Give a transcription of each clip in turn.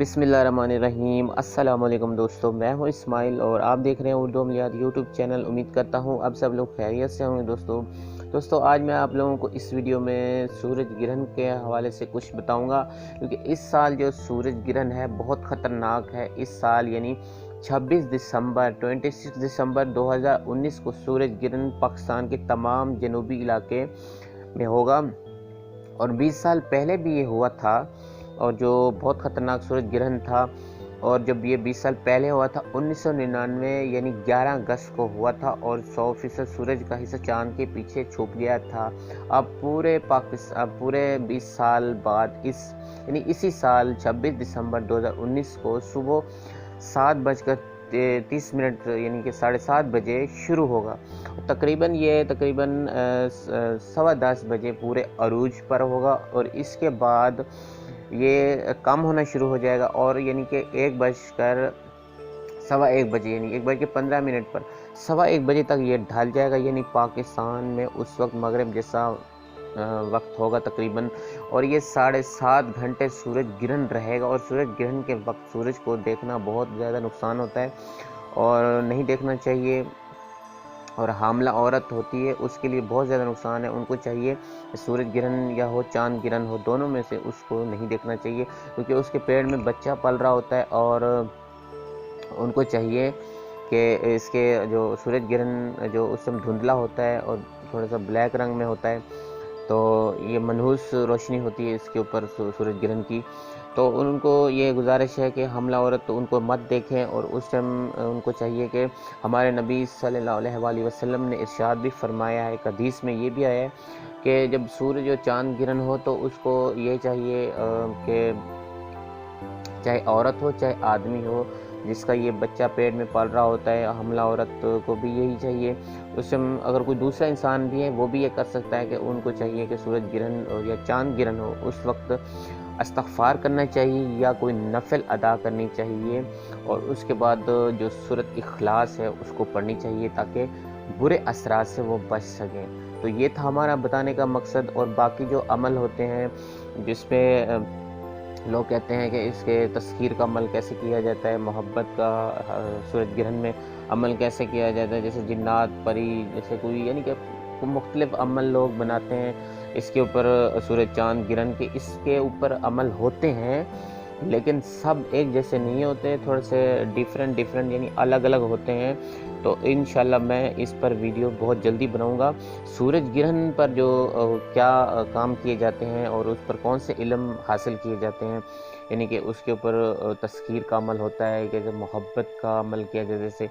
बिस्मिल्लाहिर्रहमानिर्रहीम। अस्सलाम वालेकुम दोस्तों, मैं हूं इस्माइल और आप देख रहे हैं उर्दू अमलियात यूट्यूब चैनल। उम्मीद करता हूं अब सब लोग खैरियत से होंगे। दोस्तों आज मैं आप लोगों को इस वीडियो में सूरज ग्रहण के हवाले से कुछ बताऊंगा, क्योंकि इस साल जो सूरज ग्रहण है बहुत ख़तरनाक है। इस साल यानी 26 दिसंबर 2019 को सूरज ग्रहण पाकिस्तान के तमाम जनूबी इलाके में होगा और 20 साल पहले भी ये हुआ था और जो बहुत ख़तरनाक सूरज ग्रहण था। और जब ये 20 साल पहले हुआ था 1999 यानी 11 अगस्त को हुआ था और 100% सूरज का हिस्सा चांद के पीछे छुप गया था। अब पूरे 20 साल बाद इसी साल 26 दिसंबर 2019 को सुबह 7:30 यानी कि 7:30 बजे शुरू होगा। तकरीबन 10:15 बजे पूरे अरूज पर होगा और इसके बाद ये कम होना शुरू हो जाएगा और यानी कि 1:15 बजे यानी 1:15 पर 1:15 बजे तक ये ढल जाएगा। यानी पाकिस्तान में उस वक्त मगरिब जैसा वक्त होगा तकरीबन, और ये 7.5 घंटे सूरज ग्रहण रहेगा। और सूरज ग्रहण के वक्त सूरज को देखना बहुत ज़्यादा नुकसान होता है और नहीं देखना चाहिए। और हामला औरत होती है उसके लिए बहुत ज़्यादा नुकसान है। उनको चाहिए सूरज ग्रहण या हो चांद ग्रहण हो, दोनों में से उसको नहीं देखना चाहिए, क्योंकि उसके पेट में बच्चा पल रहा होता है और उनको चाहिए कि इसके जो सूरज ग्रहण जो उस समय धुंधला होता है और थोड़ा सा ब्लैक रंग में होता है, तो ये मनहूस रोशनी होती है इसके ऊपर सूरज ग्रहण की। तो उनको ये गुजारिश है कि हमला औरत तो उनको मत देखें। और उस टाइम उनको चाहिए कि हमारे नबी सल्लल्लाहु अलैहि वसल्लम ने इरशाद भी फरमाया है, एक हदीस में ये भी आया है कि जब सूरज और चांद ग्रहण हो तो उसको ये चाहिए कि चाहे औरत हो चाहे आदमी हो जिसका ये बच्चा पेट में पल रहा होता है, हमला औरत को भी यही चाहिए। उस समय अगर कोई दूसरा इंसान भी है वो भी ये कर सकता है कि उनको चाहिए कि सूरज ग्रहण या चांद ग्रहण हो उस वक्त इस्तग़फ़ार करना चाहिए या कोई नफल अदा करनी चाहिए और उसके बाद जो सूरत इखलास है उसको पढ़नी चाहिए ताकि बुरे असरात से वो बच सकें। तो ये था हमारा बताने का मकसद। और बाकी जो अमल होते हैं जिसमें लोग कहते हैं कि इसके तस्खीर का अमल कैसे किया जाता है, मोहब्बत का सूरज ग्रहण में अमल कैसे किया जाता है, जैसे जिन्नात परी जैसे कोई यानी कि मुख्तलिफ अमल लोग बनाते हैं इसके ऊपर सूरज चांद ग्रहण के, इसके ऊपर अमल होते हैं लेकिन सब एक जैसे नहीं होते, थोड़े से डिफरेंट यानी अलग अलग होते हैं। तो इंशाल्लाह मैं इस पर वीडियो बहुत जल्दी बनाऊंगा। सूरज ग्रहण पर जो क्या काम किए जाते हैं और उस पर कौन से इल्म हासिल किए जाते हैं, यानी कि उसके ऊपर तस्खीर का अमल होता है कि जब मोहब्बत का अमल किया जाए, जैसे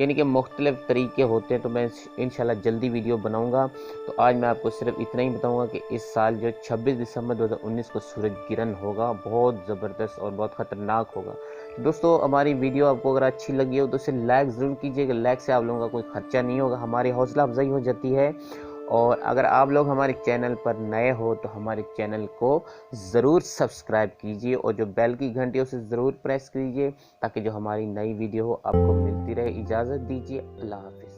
यानी कि मुख्तलिफ तरीके होते हैं। तो मैं इंशाल्लाह जल्दी वीडियो बनाऊंगा। तो आज मैं आपको सिर्फ इतना ही बताऊंगा कि इस साल जो 26 दिसंबर 2019 को सूरज ग्रहण होगा बहुत ज़बरदस्त और बहुत ख़तरनाक होगा। तो दोस्तों हमारी वीडियो आपको अगर अच्छी लगी हो तो इसे लाइक ज़रूर कीजिएगा। लाइक से आप लोगों का कोई ख़र्चा नहीं होगा, हमारी हौसला अफजाई हो जाती है। और अगर आप लोग हमारे चैनल पर नए हो तो हमारे चैनल को ज़रूर सब्सक्राइब कीजिए और जो बेल की घंटी है उसे ज़रूर प्रेस कीजिए ताकि जो हमारी नई वीडियो हो आपको मिलती रहे। इजाज़त दीजिए, अल्लाह हाफ़िज़।